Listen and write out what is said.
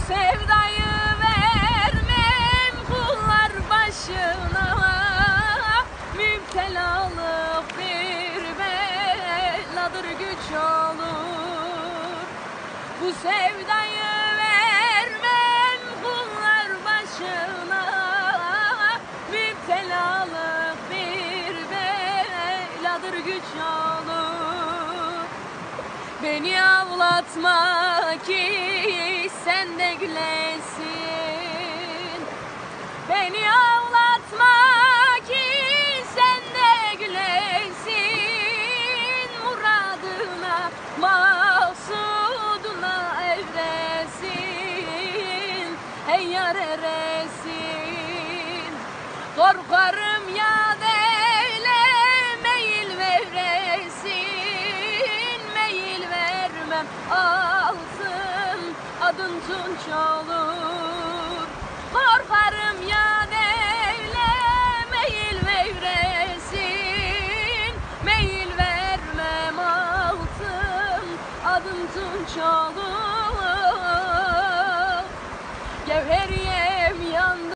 sevdayı vermem kullar başına, müptelalık bir beladır güç olur. Bu sevdayı vermem kullar başına, müptelalık bir beladır güç olur. Beni ağlatma ki sen de gülesin, beni ağlatma ki sen de gülesin, muradına maksuduna evresin, ey yar eresin. Korkarım ya böyle meyil veresin, meyil vermem altın adın tunç olur. Korkarım ya böyle meyil veresin, meyil vermem altın adın tunç olur. Gevheri